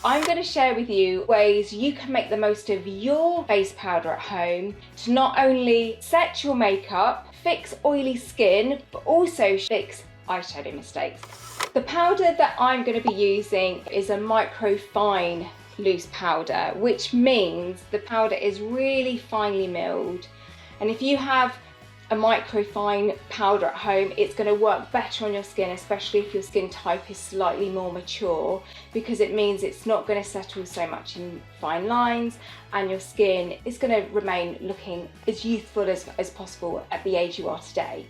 I'm going to share with you ways you can make the most of your face powder at home to not only set your makeup, fix oily skin, but also fix eyeshadow mistakes. The powder that I'm going to be using is a microfine loose powder, which means the powder is really finely milled. And if you have a microfine powder at home, it's going to work better on your skin, especially if your skin type is slightly more mature, because it means it's not going to settle so much in fine lines and your skin is going to remain looking as youthful as possible at the age you are today.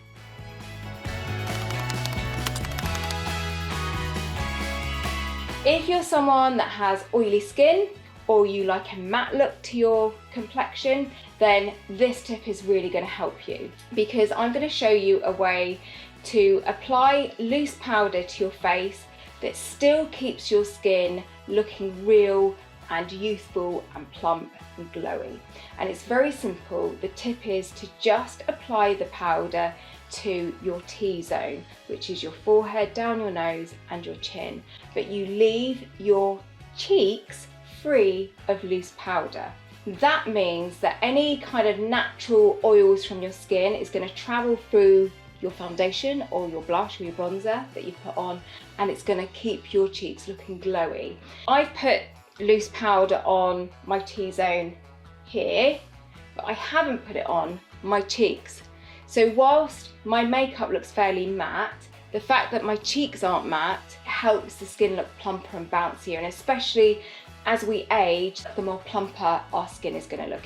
If you're someone that has oily skin or you like a matte look to your complexion, then this tip is really going to help you, because I'm going to show you a way to apply loose powder to your face that still keeps your skin looking real and youthful and plump and glowy. And it's very simple. The tip is to just apply the powder to your T-zone, which is your forehead, down your nose and your chin, but you leave your cheeks free of loose powder. That means that any kind of natural oils from your skin is going to travel through your foundation or your blush or your bronzer that you put on, and it's going to keep your cheeks looking glowy. I've put loose powder on my T-zone here, but I haven't put it on my cheeks. So whilst my makeup looks fairly matte, the fact that my cheeks aren't matte helps the skin look plumper and bouncier, and especially as we age, the more plumper our skin is going to look.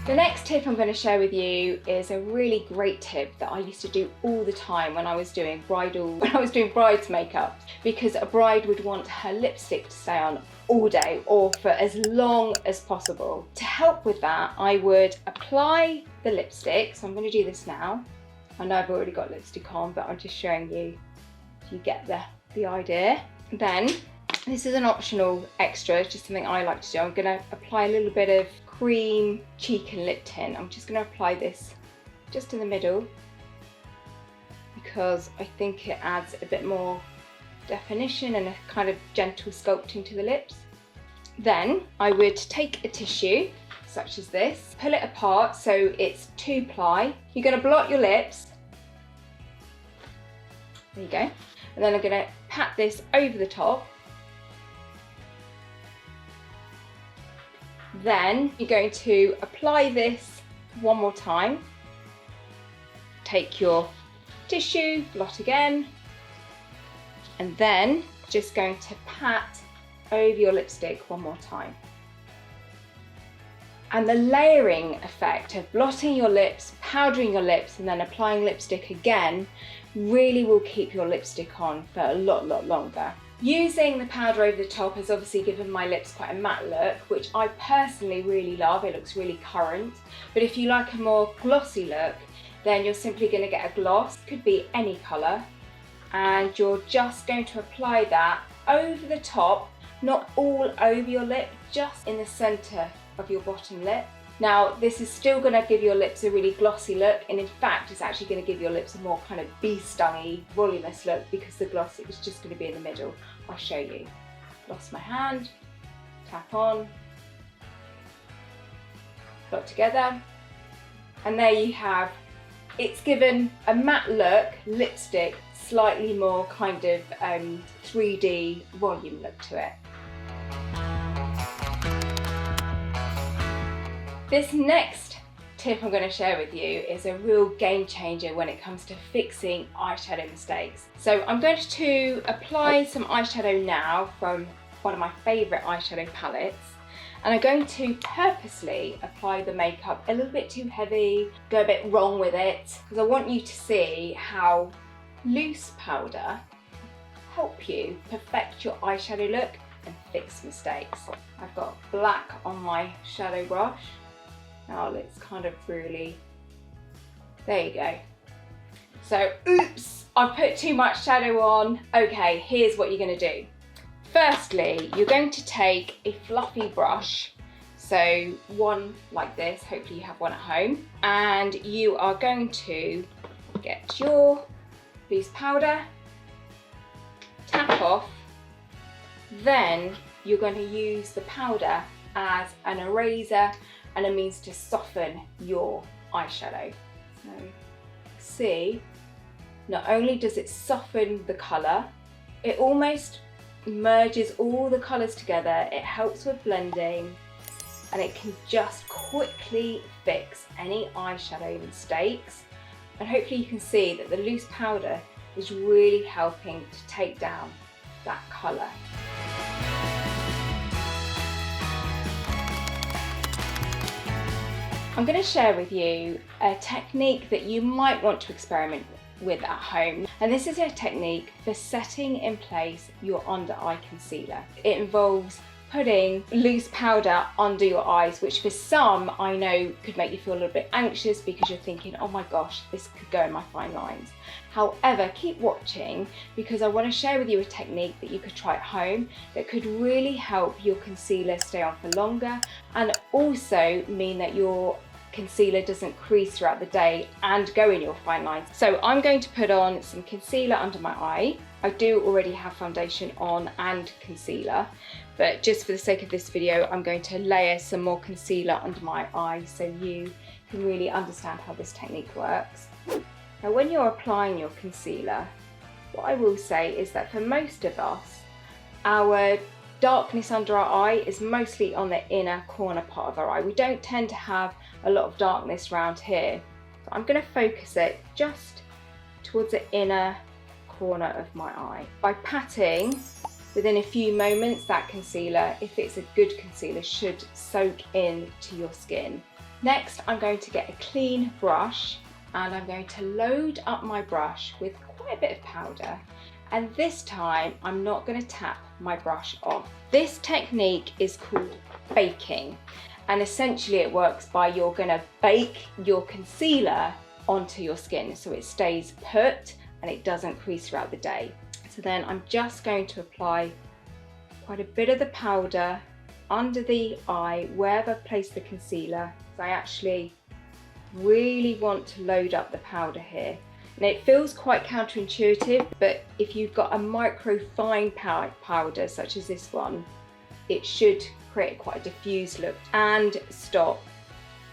The next tip I'm going to share with you is a really great tip that I used to do all the time when I was doing bride's makeup, because a bride would want her lipstick to stay on all day or for as long as possible. To help with that, I would apply the lipstick. So I'm going to do this now. I know I've already got lipstick on, but I'm just showing you so you get the idea. Then, this is an optional extra, just something I like to do. I'm going to apply a little bit of cream cheek and lip tint. I'm just going to apply this just in the middle, because I think it adds a bit more definition and a kind of gentle sculpting to the lips. Then I would take a tissue such as this, pull it apart so it's 2-ply. You're going to blot your lips. There you go. And then I'm going to pat this over the top. Then you're going to apply this one more time. Take your tissue, blot again, and then just going to pat over your lipstick one more time. And the layering effect of blotting your lips, powdering your lips, and then applying lipstick again really will keep your lipstick on for a lot longer. Using the powder over the top has obviously given my lips quite a matte look, which I personally really love. It looks really current. But if you like a more glossy look, then you're simply going to get a gloss. It could be any colour. And you're just going to apply that over the top, not all over your lip, just in the centre of your bottom lip. Now, this is still going to give your lips a really glossy look, and in fact it's actually going to give your lips a more kind of bee-stungy, voluminous look, because the gloss is just going to be in the middle. I'll show you. Gloss my hand, tap on, blot together, and there you have, it's given a matte look, lipstick, slightly more kind of 3D volume look to it. This next tip I'm going to share with you is a real game changer when it comes to fixing eyeshadow mistakes. So I'm going to apply some eyeshadow now from one of my favourite eyeshadow palettes, and I'm going to purposely apply the makeup a little bit too heavy, go a bit wrong with it, because I want you to see how loose powder help you perfect your eyeshadow look and fix mistakes. I've got black on my shadow brush. Now let's kind of really, there you go. So, oops, I've put too much shadow on. Okay, here's what you're going to do. Firstly, you're going to take a fluffy brush, so one like this, hopefully you have one at home, and you are going to get your loose powder, tap off then you're going to use the powder as an eraser and a means to soften your eyeshadow. So see, not only does it soften the colour, it almost merges all the colours together, it helps with blending, and it can just quickly fix any eyeshadow mistakes. And hopefully you can see that the loose powder is really helping to take down that colour. I'm going to share with you a technique that you might want to experiment with at home, and this is a technique for setting in place your under eye concealer. It involves putting loose powder under your eyes, which for some I know could make you feel a little bit anxious because you're thinking, oh my gosh, this could go in my fine lines. However, keep watching because I want to share with you a technique that you could try at home that could really help your concealer stay on for longer and also mean that your concealer doesn't crease throughout the day and go in your fine lines. So I'm going to put on some concealer under my eye. I do already have foundation on and concealer, but just for the sake of this video, I'm going to layer some more concealer under my eye so you can really understand how this technique works. Now, when you're applying your concealer, what I will say is that for most of us, our darkness under our eye is mostly on the inner corner part of our eye. We don't tend to have a lot of darkness around here. So I'm going to focus it just towards the inner corner of my eye. By patting, within a few moments, that concealer, if it's a good concealer, should soak into your skin. Next, I'm going to get a clean brush and I'm going to load up my brush with quite a bit of powder. And this time, I'm not going to tap my brush off. This technique is called baking. And essentially it works by you're going to bake your concealer onto your skin so it stays put and it doesn't crease throughout the day. So then I'm just going to apply quite a bit of the powder under the eye wherever I've placed the concealer. So I actually really want to load up the powder here. And it feels quite counterintuitive, but if you've got a micro fine powder such as this one, it should create quite a diffused look and stop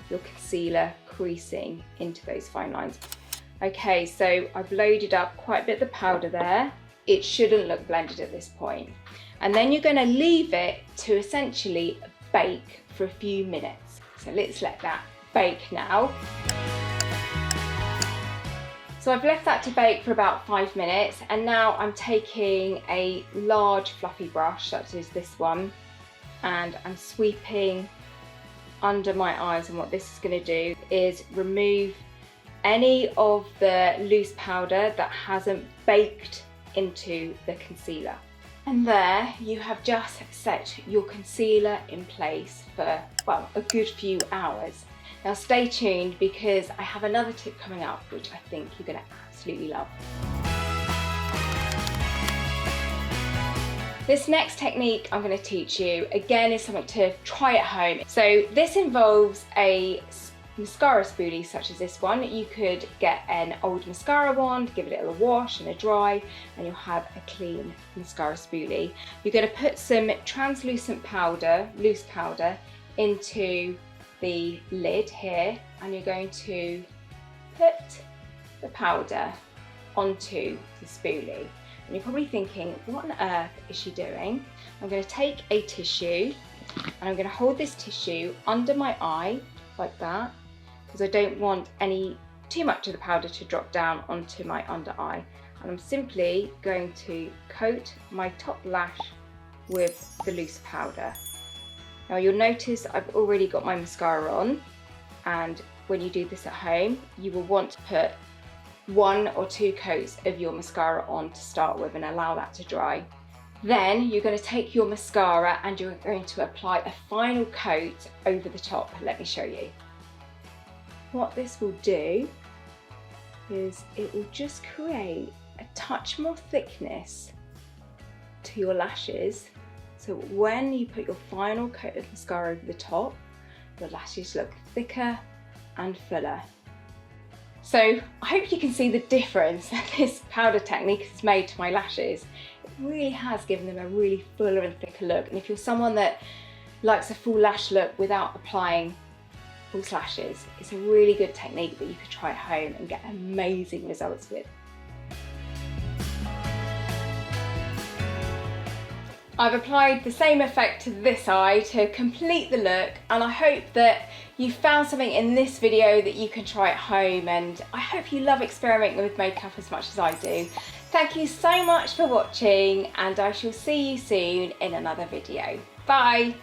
your concealer creasing into those fine lines. Okay, so I've loaded up quite a bit of the powder there. It shouldn't look blended at this point. And then you're going to leave it to essentially bake for a few minutes. So let's let that bake now. So I've left that to bake for about 5 minutes, and now I'm taking a large fluffy brush, such as this one, and I'm sweeping under my eyes, and what this is going to do is remove any of the loose powder that hasn't baked into the concealer. And there you have just set your concealer in place for, well, a good few hours. Now stay tuned because I have another tip coming up which I think you're going to absolutely love. This next technique I'm going to teach you, again, is something to try at home. So this involves a mascara spoolie such as this one. You could get an old mascara wand, give it a little wash and a dry, and you'll have a clean mascara spoolie. You're going to put some translucent powder, loose powder, into the lid here, and you're going to put the powder onto the spoolie. And you're probably thinking, what on earth is she doing? I'm going to take a tissue and I'm going to hold this tissue under my eye like that, because I don't want too much of the powder to drop down onto my under eye. And I'm simply going to coat my top lash with the loose powder. Now you'll notice I've already got my mascara on, and when you do this at home, you will want to put 1 or 2 coats of your mascara on to start with and allow that to dry. Then you're going to take your mascara and you're going to apply a final coat over the top. Let me show you. What this will do is it will just create a touch more thickness to your lashes. So when you put your final coat of mascara over the top, your lashes look thicker and fuller. So I hope you can see the difference that this powder technique has made to my lashes. It really has given them a really fuller and thicker look. And if you're someone that likes a full lash look without applying false lashes, it's a really good technique that you could try at home and get amazing results with. I've applied the same effect to this eye to complete the look, and I hope that you found something in this video that you can try at home, and I hope you love experimenting with makeup as much as I do. Thank you so much for watching, and I shall see you soon in another video. Bye!